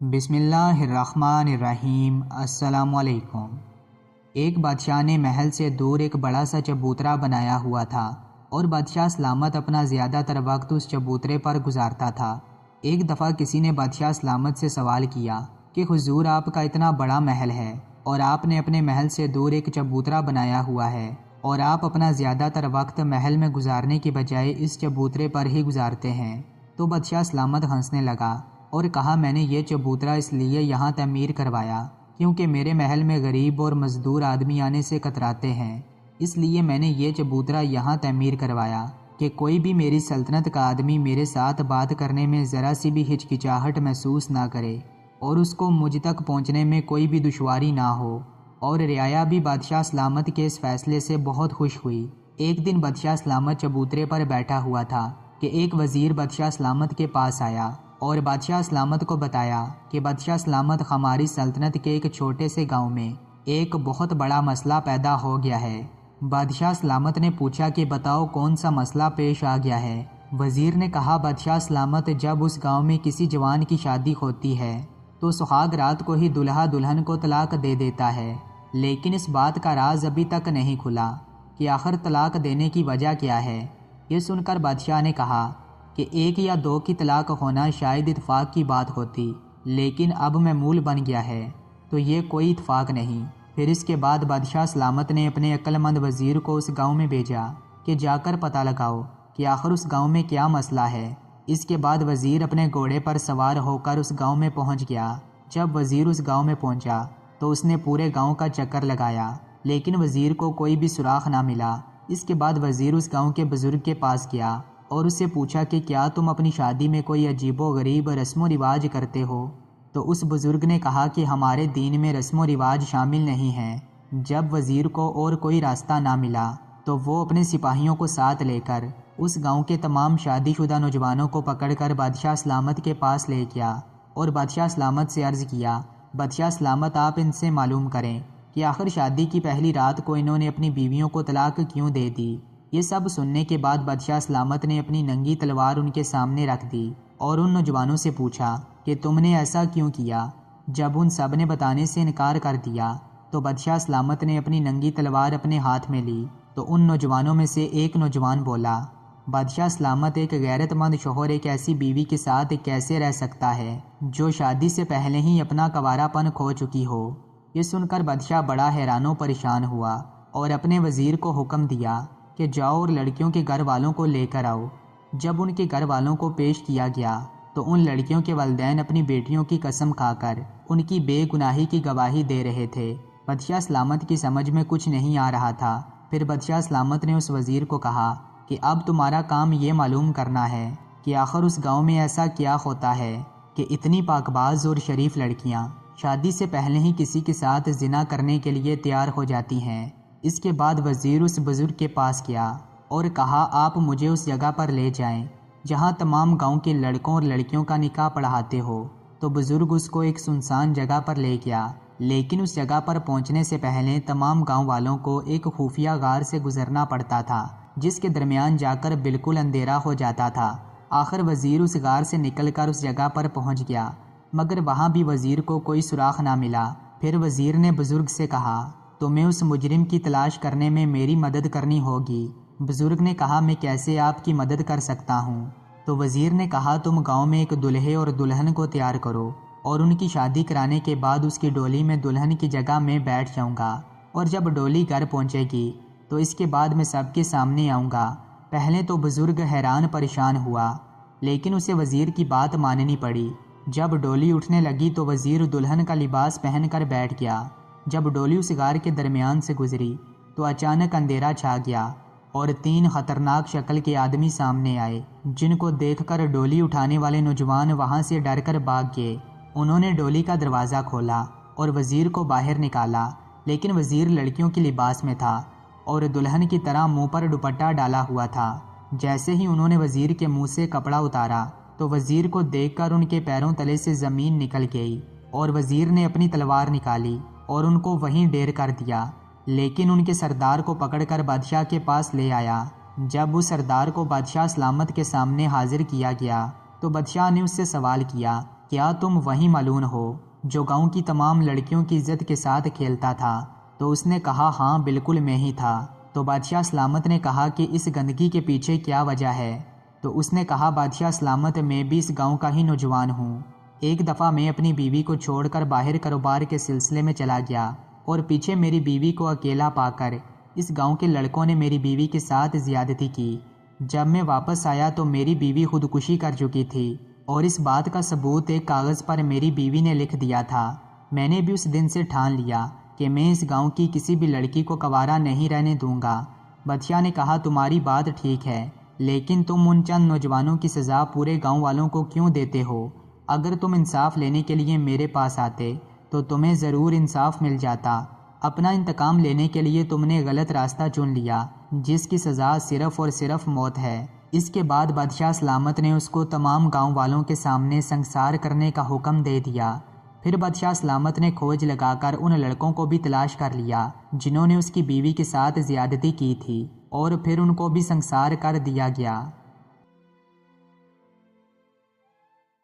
بسم اللہ الرحمن الرحیم۔ السلام علیکم۔ ایک بادشاہ نے محل سے دور ایک بڑا سا چبوترا بنایا ہوا تھا اور بادشاہ سلامت اپنا زیادہ تر وقت اس چبوترے پر گزارتا تھا۔ ایک دفعہ کسی نے بادشاہ سلامت سے سوال کیا کہ حضور، آپ کا اتنا بڑا محل ہے اور آپ نے اپنے محل سے دور ایک چبوترا بنایا ہوا ہے اور آپ اپنا زیادہ تر وقت محل میں گزارنے کی بجائے اس چبوترے پر ہی گزارتے ہیں۔ تو بادشاہ سلامت ہنسنے لگا اور کہا، میں نے یہ چبوترا اس لیے یہاں تعمیر کروایا کیونکہ میرے محل میں غریب اور مزدور آدمی آنے سے کتراتے ہیں، اس لیے میں نے یہ چبوترا یہاں تعمیر کروایا کہ کوئی بھی میری سلطنت کا آدمی میرے ساتھ بات کرنے میں ذرا سی بھی ہچکچاہٹ محسوس نہ کرے اور اس کو مجھ تک پہنچنے میں کوئی بھی دشواری نہ ہو۔ اور رعایا بھی بادشاہ سلامت کے اس فیصلے سے بہت خوش ہوئی۔ ایک دن بادشاہ سلامت چبوترے پر بیٹھا ہوا تھا کہ ایک وزیر بادشاہ سلامت کے پاس آیا اور بادشاہ سلامت کو بتایا کہ بادشاہ سلامت، ہماری سلطنت کے ایک چھوٹے سے گاؤں میں ایک بہت بڑا مسئلہ پیدا ہو گیا ہے۔ بادشاہ سلامت نے پوچھا کہ بتاؤ کون سا مسئلہ پیش آ گیا ہے۔ وزیر نے کہا، بادشاہ سلامت، جب اس گاؤں میں کسی جوان کی شادی ہوتی ہے تو سہاگ رات کو ہی دلہا دلہن کو طلاق دے دیتا ہے، لیکن اس بات کا راز ابھی تک نہیں کھلا کہ آخر طلاق دینے کی وجہ کیا ہے۔ یہ سن کر بادشاہ نے کہا کہ ایک یا دو کی طلاق ہونا شاید اتفاق کی بات ہوتی، لیکن اب معمول بن گیا ہے تو یہ کوئی اتفاق نہیں۔ پھر اس کے بعد بادشاہ سلامت نے اپنے عقل مند وزیر کو اس گاؤں میں بھیجا کہ جا کر پتہ لگاؤ کہ آخر اس گاؤں میں کیا مسئلہ ہے۔ اس کے بعد وزیر اپنے گھوڑے پر سوار ہو کر اس گاؤں میں پہنچ گیا۔ جب وزیر اس گاؤں میں پہنچا تو اس نے پورے گاؤں کا چکر لگایا، لیکن وزیر کو کوئی بھی سراغ نہ ملا۔ اس کے بعد وزیر اس گاؤں کے بزرگ کے پاس گیا اور اس سے پوچھا کہ کیا تم اپنی شادی میں کوئی عجیب و غریب رسم و رواج کرتے ہو؟ تو اس بزرگ نے کہا کہ ہمارے دین میں رسم و رواج شامل نہیں ہیں۔ جب وزیر کو اور کوئی راستہ نہ ملا تو وہ اپنے سپاہیوں کو ساتھ لے کر اس گاؤں کے تمام شادی شدہ نوجوانوں کو پکڑ کر بادشاہ سلامت کے پاس لے گیا اور بادشاہ سلامت سے عرض کیا، بادشاہ سلامت، آپ ان سے معلوم کریں کہ آخر شادی کی پہلی رات کو انہوں نے اپنی بیویوں کو طلاق کیوں دے دی۔ یہ سب سننے کے بعد بادشاہ سلامت نے اپنی ننگی تلوار ان کے سامنے رکھ دی اور ان نوجوانوں سے پوچھا کہ تم نے ایسا کیوں کیا؟ جب ان سب نے بتانے سے انکار کر دیا تو بادشاہ سلامت نے اپنی ننگی تلوار اپنے ہاتھ میں لی تو ان نوجوانوں میں سے ایک نوجوان بولا، بادشاہ سلامت، ایک غیرت مند شوہر ایک ایسی بیوی کے ساتھ کیسے رہ سکتا ہے جو شادی سے پہلے ہی اپنا کنوارا پن کھو چکی ہو؟ یہ سن کر بادشاہ بڑا حیران و پریشان ہوا اور اپنے وزیر کو حکم دیا کہ جاؤ اور لڑکیوں کے گھر والوں کو لے کر آؤ۔ جب ان کے گھر والوں کو پیش کیا گیا تو ان لڑکیوں کے والدین اپنی بیٹیوں کی قسم کھا کر ان کی بے گناہی کی گواہی دے رہے تھے۔ بادشاہ سلامت کی سمجھ میں کچھ نہیں آ رہا تھا۔ پھر بادشاہ سلامت نے اس وزیر کو کہا کہ اب تمہارا کام یہ معلوم کرنا ہے کہ آخر اس گاؤں میں ایسا کیا ہوتا ہے کہ اتنی پاک باز اور شریف لڑکیاں شادی سے پہلے ہی کسی کے ساتھ زنا کرنے کے لیے تیار ہو جاتی ہیں۔ اس کے بعد وزیر اس بزرگ کے پاس گیا اور کہا، آپ مجھے اس جگہ پر لے جائیں جہاں تمام گاؤں کے لڑکوں اور لڑکیوں کا نکاح پڑھاتے ہو۔ تو بزرگ اس کو ایک سنسان جگہ پر لے گیا، لیکن اس جگہ پر پہنچنے سے پہلے تمام گاؤں والوں کو ایک خفیہ غار سے گزرنا پڑتا تھا جس کے درمیان جا کر بالکل اندھیرا ہو جاتا تھا۔ آخر وزیر اس غار سے نکل کر اس جگہ پر پہنچ گیا، مگر وہاں بھی وزیر کو کوئی سراغ نہ ملا۔ پھر وزیر نے بزرگ سے کہا، تمہیں اس مجرم کی تلاش کرنے میں میری مدد کرنی ہوگی۔ بزرگ نے کہا، میں کیسے آپ کی مدد کر سکتا ہوں؟ تو وزیر نے کہا، تم گاؤں میں ایک دلہے اور دلہن کو تیار کرو اور ان کی شادی کرانے کے بعد اس کی ڈولی میں دلہن کی جگہ میں بیٹھ جاؤں گا، اور جب ڈولی گھر پہنچے گی تو اس کے بعد میں سب کے سامنے آؤں گا۔ پہلے تو بزرگ حیران پریشان ہوا، لیکن اسے وزیر کی بات ماننی پڑی۔ جب ڈولی اٹھنے لگی تو وزیر دلہن کا لباس پہن کر بیٹھ گیا۔ جب ڈولی اس غار کے درمیان سے گزری تو اچانک اندھیرا چھا گیا اور 3 خطرناک شکل کے آدمی سامنے آئے، جن کو دیکھ کر ڈولی اٹھانے والے نوجوان وہاں سے ڈر کر بھاگ گئے۔ انہوں نے ڈولی کا دروازہ کھولا اور وزیر کو باہر نکالا، لیکن وزیر لڑکیوں کے لباس میں تھا اور دلہن کی طرح منہ پر دوپٹہ ڈالا ہوا تھا۔ جیسے ہی انہوں نے وزیر کے منہ سے کپڑا اتارا تو وزیر کو دیکھ کر ان کے پیروں تلے سے زمین نکل گئی اور وزیر نے اپنی تلوار نکالی اور ان کو وہیں ڈیر کر دیا، لیکن ان کے سردار کو پکڑ کر بادشاہ کے پاس لے آیا۔ جب اس سردار کو بادشاہ سلامت کے سامنے حاضر کیا گیا تو بادشاہ نے اس سے سوال کیا کیا تم وہی ملعون ہو جو گاؤں کی تمام لڑکیوں کی عزت کے ساتھ کھیلتا تھا؟ تو اس نے کہا ہاں بالکل میں ہی تھا۔ تو بادشاہ سلامت نے کہا کہ اس گندگی کے پیچھے کیا وجہ ہے؟ تو اس نے کہا بادشاہ سلامت میں بھی اس گاؤں کا ہی نوجوان ہوں۔ ایک دفعہ میں اپنی بیوی کو چھوڑ کر باہر کاروبار کے سلسلے میں چلا گیا اور پیچھے میری بیوی کو اکیلا پا کر اس گاؤں کے لڑکوں نے میری بیوی کے ساتھ زیادتی کی۔ جب میں واپس آیا تو میری بیوی خودکشی کر چکی تھی اور اس بات کا ثبوت ایک کاغذ پر میری بیوی نے لکھ دیا تھا۔ میں نے بھی اس دن سے ٹھان لیا کہ میں اس گاؤں کی کسی بھی لڑکی کو کنوارا نہیں رہنے دوں گا۔ بادشاہ نے کہا تمہاری بات ٹھیک ہے، لیکن تم ان چند نوجوانوں کی سزا پورے گاؤں والوں کو کیوں دیتے ہو؟ اگر تم انصاف لینے کے لیے میرے پاس آتے تو تمہیں ضرور انصاف مل جاتا۔ اپنا انتقام لینے کے لیے تم نے غلط راستہ چن لیا، جس کی سزا صرف اور صرف موت ہے۔ اس کے بعد بادشاہ سلامت نے اس کو تمام گاؤں والوں کے سامنے سنسار کرنے کا حکم دے دیا۔ پھر بادشاہ سلامت نے کھوج لگا کر ان لڑکوں کو بھی تلاش کر لیا جنہوں نے اس کی بیوی کے ساتھ زیادتی کی تھی، اور پھر ان کو بھی سنسار کر دیا گیا۔